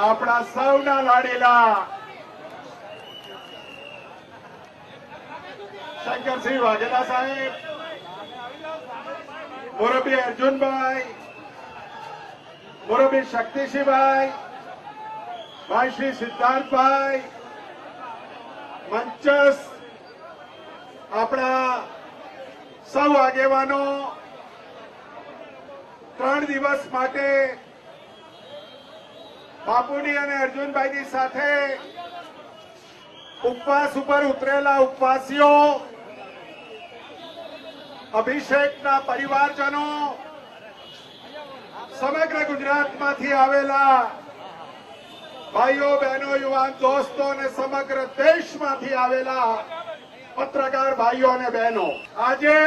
આપણા સૌના લાડીલા શંકરસિંહ વાઘેલા સાહેબ, મોરબી અર્જુનભાઈ, મોરબી શક્તિસિંહભાઈ, ભાઈ શ્રી સિદ્ધાર્થભાઈ, મંચસ આપણા સૌ આગેવાનો 3 દિવસ માટે બાપુની અને અર્જુનભાઈની સાથે ઉપવાસ ઉપર ઉતરેલા ઉપવાસીઓ, અભિષેકના પરિવારજનો, સમગ્ર ગુજરાતમાંથી આવેલા ભાઈઓ બહેનો, યુવાન દોસ્તો અને સમગ્ર દેશમાંથી આવેલા પત્રકાર ભાઈઓ અને બહેનો, આજે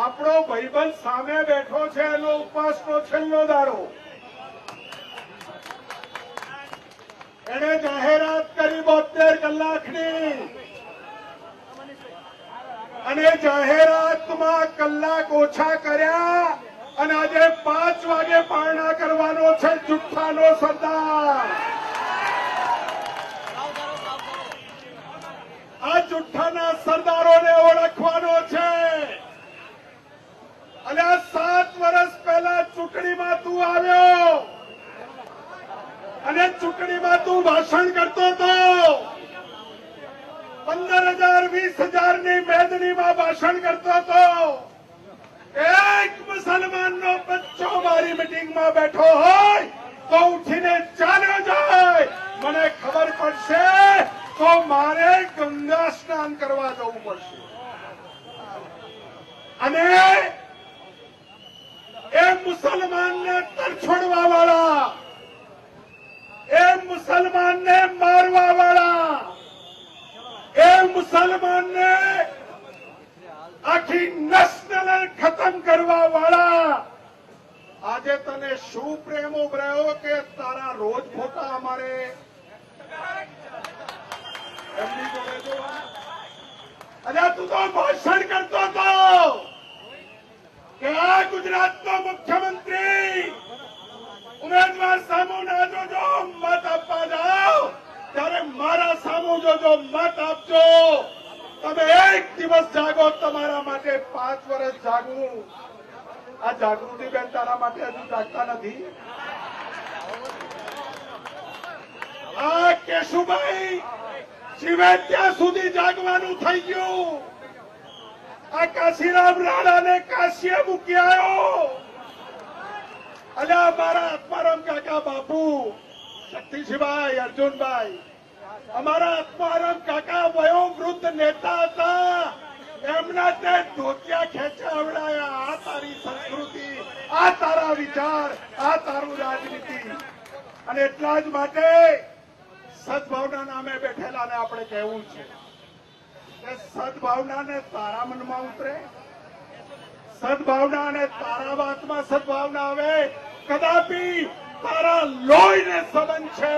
આપણો ભાઈબંધ સામે બેઠો છે એનો ઉપવાસનો છેલ્લો દાડો. એને જાહેરાત કરી 72 કલાકની અને જાહેરાતમાં કલાક ઓછા કર્યા અને આજે 5 વાગે પારણા કરવાનો છે જુઠ્ઠાનો સરદાર. આ જુઠ્ઠાના સરદારોને ઓળખવાનો છે અને આ 7 વર્ષ પહેલા ચૂંટણીમાં તું આવ્યો અને ચૂંટણીમાં તું ભાષણ કરતો હતો. 15,000 20,000 ની મેદનીમાં ભાષણ કરતો હતો. એક મુસલમાનનો બચ્ચો મારી મિટિંગમાં બેઠો હોય તો ઉઠીને ચાલ્યો જાય. મને ખબર પડશે તો મારે ગંગા સ્નાન કરવા જવું પડશે. અને એ મુસલમાનને તરછોડવા વાળા, એ મુસલમાનને મારવા વાળા, એ મુસલમાનને આખી નસ્લ ખતમ કરવા વાળા આજે તને શું પ્રેમ ઉભરાયો કે તારા રોજ ફોટા અમારે એમની જોડે જોવા? અરે તું તો ભાષણ કરતો હતો કે આ ગુજરાતનો મુખ્યમંત્રી ઉમેદવાર સામુ ના જોજો, મત આપવા જાઓ ત્યારે મારા સામુ જોજો, મત આપજો. તમે એક દિવસ જાગો, તમારા માટે 5 વર્ષ જાગવું. આ જાગૃતિ બેન તારા માટે હજુ જાગતા નથી. આ કેશુભાઈ જીવે ત્યાં સુધી જાગવાનું થઈ ગયું. આ કાશીરામ રાણાને કાશીએ મૂકી આવ્યો. અલ્યા મારા આત્મારામ કાકા બાપુ, શક્તિસિંહભાઈ, અર્જુનભાઈ, અમારા આત્મારામ કાકા વયોવૃદ્ધ નેતા હતા. એમના તે ધોતિયા ખેંચાવડાયા. આ તારી સંસ્કૃતિ, આ તારા વિચાર, આ તારું રાજનીતિ. અને એટલા જ માટે સદભાવના નામે બેઠેલાને આપણે કહેવું છે કે સદભાવનાને તારા મનમાં ઉતરે, સદભાવના અને તારા વાતમાં સદભાવના આવે. કદાપી તારા લોહીને સંબંધ છે,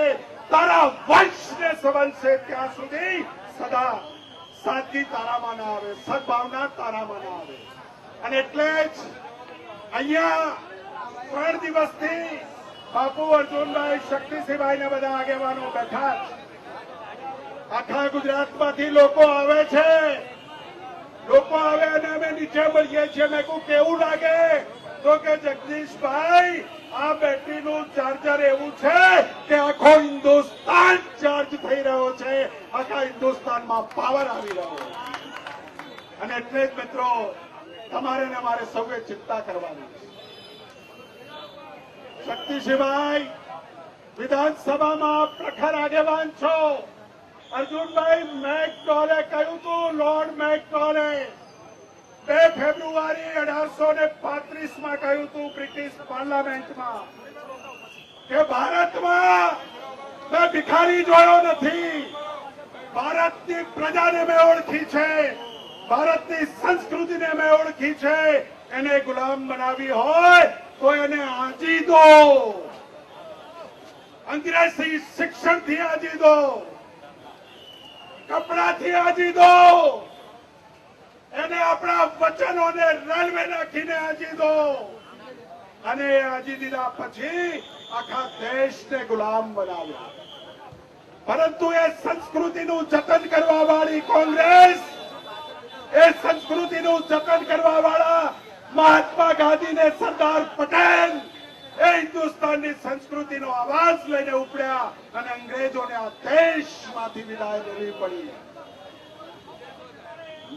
તારા વંશને સંબંધ છે, ત્યાં સુધી સદા સાદગી તારામાં ના આવે, સદભાવના તારામાં ના આવે. અને એટલે જ અહીંયા 3 દિવસથી બાપુ, અર્જુનભાઈ, શક્તિસિંહભાઈ ને બધા આગેવાનો બેઠા. આખા ગુજરાતમાંથી લોકો આવે છે. લોકો આવે અને અમે નીચે મળીએ છીએ. મેં કહું કેવું લાગે? તો કે જગદીશભાઈ, આ બેટરીનું ચાર્જર એવું છે કે આખો હિન્દુસ્તાન ચાર્જ થઈ રહ્યો છે. આખા હિન્દુસ્તાનમાં પાવર આવી રહ્યો છે. અને એટલે જ મિત્રો, તમારે ને મારે સૌએ ચિંતા કરવાની છે. શક્તિસિંહભાઈ વિધાનસભામાં પ્રખર આગેવાન છો. અર્જુનભાઈ મેકડોલે કહ્યું હતું, લોર્ડ મેકડોલે 2 ફેબ્રુઆરી 1835માં કહ્યું હતું બ્રિટિશ પાર્લામેન્ટમાં કે ભારતમાં મેં ભિખારી જોયો નથી. ભારતની પ્રજાને મેં ઓળખી છે, ભારતની સંસ્કૃતિને મેં ઓળખી છે. એને ગુલામ બનાવી હોય તો એને આજી દો, અંગ્રેજી શિક્ષણથી આજી દો, કપડાથી આજી દો, એને આપણા વચનોને રેલવે નાખીને આજી દો. અને આઝાદીના પછી આખા દેશને ગુલામ બનાવ્યો. પરંતુ એ સંસ્કૃતિનું જતન કરવા વાળી કોંગ્રેસ, એ સંસ્કૃતિનું જતન કરવા વાળા મહાત્મા ગાંધી ને સરદાર પટેલ એ હિન્દુસ્તાનની સંસ્કૃતિનો આવાજ લઈને ઉપડ્યા અને અંગ્રેજોને આ દેશમાંથી વિદાય લેવી પડી.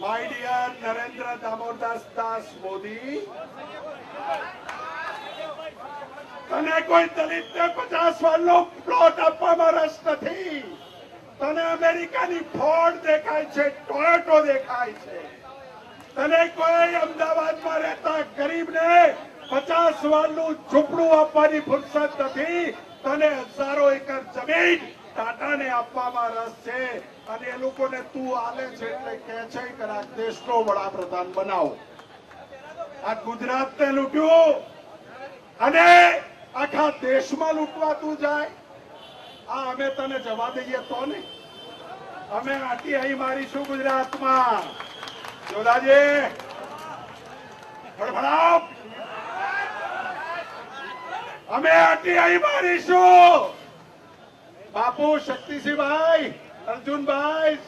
માય ડિયર નરેન્દ્ર દામોદાસ દાસ મોદી, તને કોઈ દલિતને 50 વારનો પ્લોટ આપવામાં રસ નથી. તને અમેરિકાની ફોર્ડ દેખાય છે, ટોયોટો દેખાય છે. તને કોઈ અમદાવાદમાં રહેતા ગરીબને 50 વારનું ઝૂંપડું આપવાની ફુરસદ નથી. તને હજારો એકર જમીન ટાટાને આપવામાં રસ છે અને એ લોકોને તું આલે છે એટલે કહે છે કે આ દેશનો વડાપ્રધાન બનાવો. આ ગુજરાતને લૂંટ્યું અને આખા દેશમાં લૂંટવા તું જાય. આ અમે તને જવા દઈએ તો નહીં. અમે આટી અહીં મારીશું ગુજરાતમાં. જોધાજી ફડફડાવ, અમે આટી અહીં મારીશું. બાપુ શક્તિસિંહભાઈ, અર્જુનભાઈ,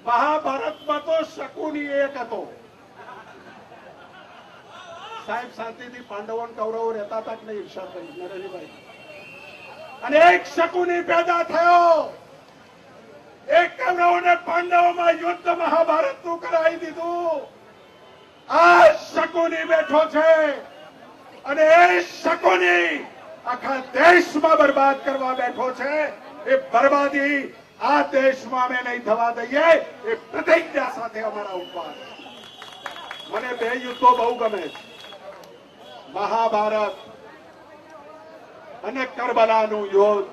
મહાભારતમાં તો શકુની એક હતો. સાહેબ શાંતિથી પાંડવો અને કૌરવો રહેતા હતા કે નહીં ઈર્ષાદભાઈ, નરેશભાઈ? અને એક શકુની પેદા થયો. એક કૌરવોને પાંડવોમાં યુદ્ધ મહાભારતનું કરાવી દીધું. આ શકુની બેઠો છે અને એ શકુની આખા દેશમાં બરબાદ કરવા બેઠો છે. એ બરબાદી આ દેશમાં અમે નહીં થવા દઈએ, એ પ્રતિજ્ઞા સાથે અમારા ઉપવાસ. મને બે યુદ્ધો બહુ ગમે છે, મહાભારત અને કરબલાનું યુદ્ધ.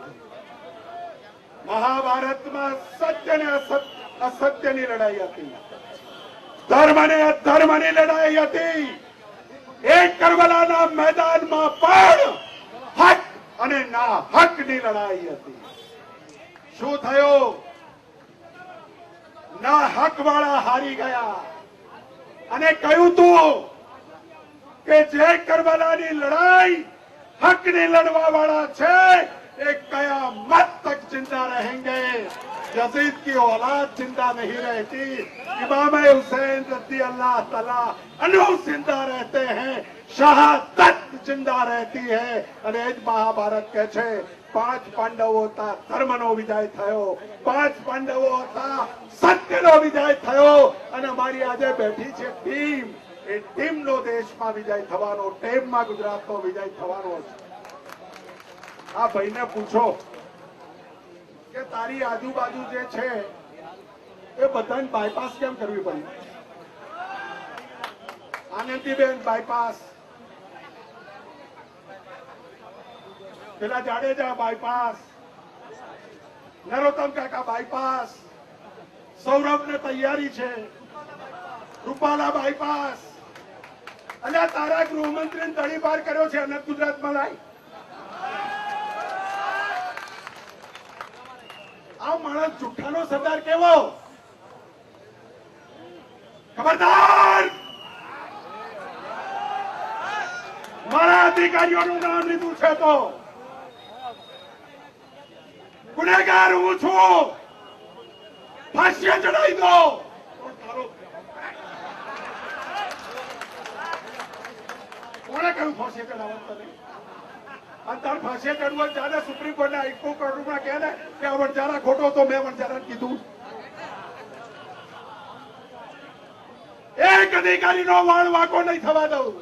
મહાભારતમાં સત્ય અને અસત્યની લડાઈ હતી, ધર્મ અને અધર્મની લડાઈ હતી. એક કરબલાના મેદાનમાં પણ હક અને ના હકની લડાઈ હતી. શું થયું? ના હક વાળા હારી ગયા અને કહ્યું તું કે જે કરબલાની લડાઈ હકની લડવા વાળા છે એ कयामत तक जिंदा रहेंगे. यजीद की औलाद जिंदा नहीं रहती, इमाम हुसैन रज़ी अल्लाह तआला अन्हु जिंदा रहते हैं, शहादत जिंदा रहती है. અને એ જ મહાભારત કહે છે 5 પાંડવો હતા, ધર્મનો વિજય થયો. 5 પાંડવો હતા, સત્યનો વિજય થયો. અને અમારી આજે બેઠી છે ટીમ, એ ટીમનો દેશમાં વિજય થવાનો, ટીમમાં ગુજરાતનો વિજય થવાનો છે. આ ભાઈને પૂછો કે તારી આજુબાજુ જે છે એ બધાને બાયપાસ કેમ કરવી પડી? આનંદીબેન બાયપાસ, પેલા જાડેજા બાયપાસ, નરોત્તમ કાકા બાયપાસ, સૌરભને તૈયારી છે, રૂપાલા બાયપાસ. અને તારા ગૃહમંત્રીને તળી પાર કર્યો છે અનંત ગુજરાતમાં લાઈ. આ માણસ જુઠ્ઠાનો સરદાર કેવો? ખબરદાર! મારા અધિકારીઓનું નામ લીધું છે તો ગુનેગાર હું છું, ફાંસીએ ચડાવી દો. કોણે કહ્યું ફાંસીએ ચડાવવા? તને અંતર ફાંસીએ ચડવું જાણે સુપ્રીમ કોર્ટના હાઈકો કોર્ટમાં કહે ને કે આ વણજારા ખોટો, તો મેં વણજારા કીધું. એક અધિકારીનો વાળ વાંકો નહીં થવા દઉં.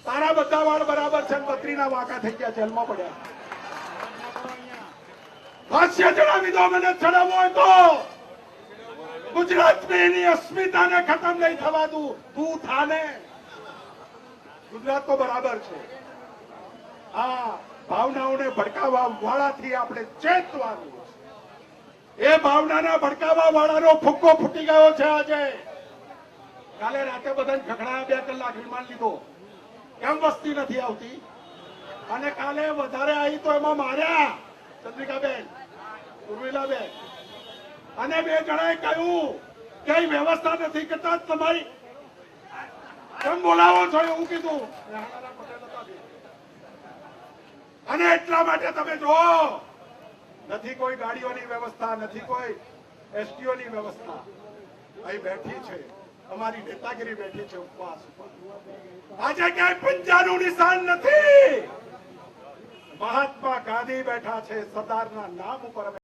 તારા બધા વાળ બરાબર છે, 32 વાંકા થઈ ગયા, જેલમાં પડ્યા. ફાંસીએ ચડાવી દો. મને ચડાવવો હોય તો ગુજરાતની એની અસ્મિતાને ખતમ નહીં થવા દઉં. તું થાને. ગુજરાત તો બરાબર છે. આ ભાવનાઓને ભડકાવવા વાળાથી આપણે ચેતવાનું. એ ભાવનાના ભડકાવવા વાળાનો ફુગ્ગો ફૂટી ગયો છે. આજે કાલે રાતે બધાને ખખડાયા, 2 કલાક રિમાન્ડ લીધો. કેમ વસ્તી નથી આવતી? અને કાલે વધારે આવી તો એમાં માર્યા ચંદ્રિકાબેન, ઉર્મિલાબેન. અને 2 જણાએ કહ્યું કે વ્યવસ્થા નથી કરતા તમારી. કેમ બોલાવો છો એવું કીધું. હાલારા પટેલ હતા બે. અને એટલા માટે તમે જો નથી કોઈ ગાડીઓની વ્યવસ્થા, નથી કોઈ એસટીઓની વ્યવસ્થા. અહીં બેઠી છે અમારી નેતાગીરી, બેઠી છે ઉપવાસ ઉપર. આજે ક્યાંય પંજાનું નિશાન નથી. મહાત્મા ગાંધી બેઠા છે, સરદારના નામ ઉપર.